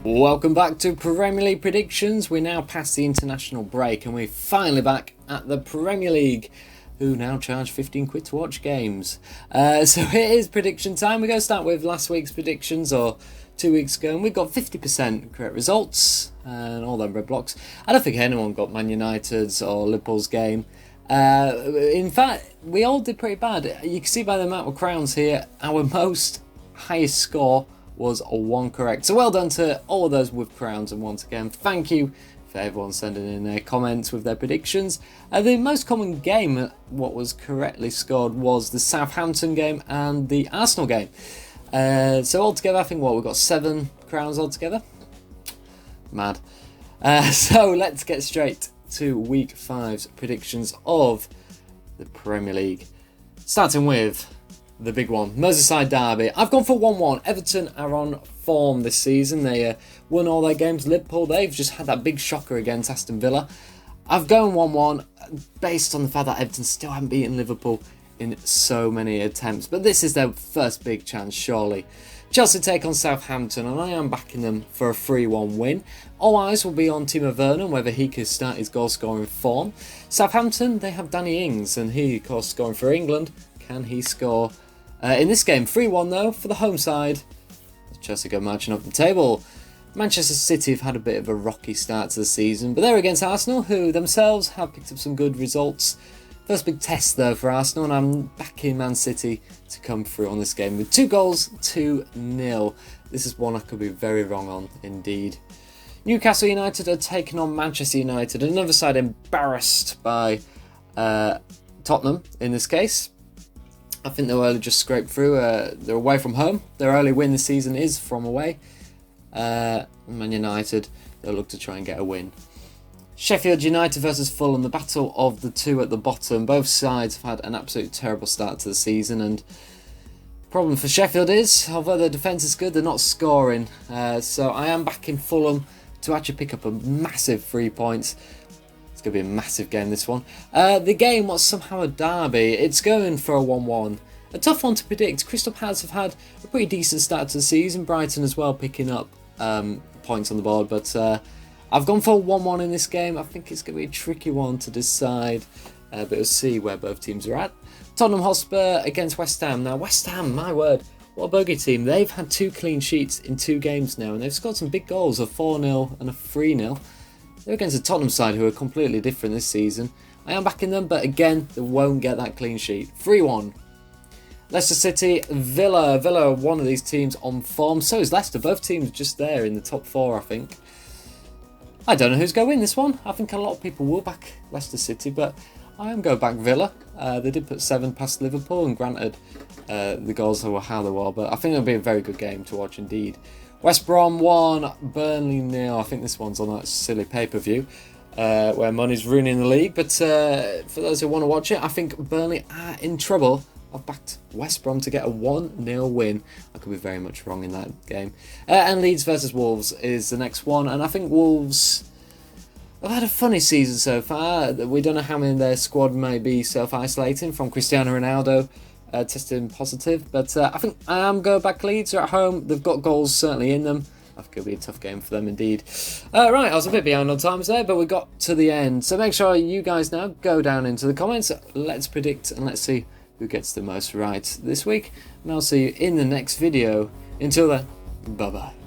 Welcome back to Premier League predictions. We're now past the international break and we're finally back at the Premier League, who now charge 15 quid to watch games. So it is prediction time. We're going to start with last week's predictions, or 2 weeks ago, and we got 50% correct results and all them red blocks. I don't think anyone got Man United's or Liverpool's game. In fact, we all did pretty bad. You can see by the amount of crowns here, our highest score was a 1 correct. So well done to all of those with crowns, and once again, thank you for everyone sending in their comments with their predictions. The most common game, what was correctly scored, was the Southampton game and the Arsenal game. So altogether, I think we've got 7 crowns altogether. Mad. So let's get straight to week 5's predictions of the Premier League. Starting with the big one, Merseyside Derby. I've gone for 1-1. Everton are on form this season. They won all their games. Liverpool, they've just had that big shocker against Aston Villa. I've gone 1-1 based on the fact that Everton still haven't beaten Liverpool in so many attempts. But this is their first big chance, surely. Chelsea take on Southampton, and I am backing them for a 3-1 win. All eyes will be on Timo Werner, whether he can start his goal-scoring form. Southampton, they have Danny Ings, and he, of course, scoring for England. Can he score in this game? 3-1 though for the home side. Chelsea go marching up the table. Manchester City have had a bit of a rocky start to the season, but they're against Arsenal, who themselves have picked up some good results. First big test though for Arsenal, and I'm backing Man City to come through on this game with 2 goals, 2-0. This is one I could be very wrong on indeed. Newcastle United are taking on Manchester United, another side embarrassed by Tottenham in this case. I think they'll only just scrape through. They're away from home. Their only win this season is from away. Man United, they'll look to try and get a win. Sheffield United versus Fulham, the battle of the two at the bottom. Both sides have had an absolute terrible start to the season, and the problem for Sheffield is, although their defence is good, they're not scoring. So I am backing Fulham to actually pick up a massive 3 points. It's going to be a massive game, this one. The game was somehow a derby. It's going for a 1-1. A tough one to predict. Crystal Palace have had a pretty decent start to the season. Brighton as well picking up points on the board. But I've gone for a 1-1 in this game. I think it's going to be a tricky one to decide. But we'll see where both teams are at. Tottenham Hotspur against West Ham. Now, West Ham, my word, what a bogey team. They've had 2 clean sheets in 2 games now, and they've scored some big goals, a 4-0 and a 3-0. They're against a Tottenham side who are completely different this season. I am backing them, but again, they won't get that clean sheet. 3-1. Leicester City, Villa. Villa are one of these teams on form. So is Leicester. Both teams just there in the top 4, I think. I don't know who's going to win this one. I think a lot of people will back Leicester City, but I am going back Villa. They did put 7 past Liverpool, and granted, the goals were how they were, but I think it'll be a very good game to watch indeed. West Brom 1, Burnley 0. I think this one's on that silly pay-per-view where money's ruining the league. But for those who want to watch it, I think Burnley are in trouble. I've backed West Brom to get a 1-0 win. I could be very much wrong in that game. And Leeds versus Wolves is the next one. And I think Wolves have had a funny season so far. We don't know how many in their squad may be self-isolating from Cristiano Ronaldo. Testing positive, but I think I am going back Leeds. They're at home. They've got goals certainly in them. I think it'll be a tough game for them indeed. Right, I was a bit behind on times there, but we got to the end. So make sure you guys now go down into the comments. Let's predict and let's see who gets the most right this week. And I'll see you in the next video. Until then, bye-bye.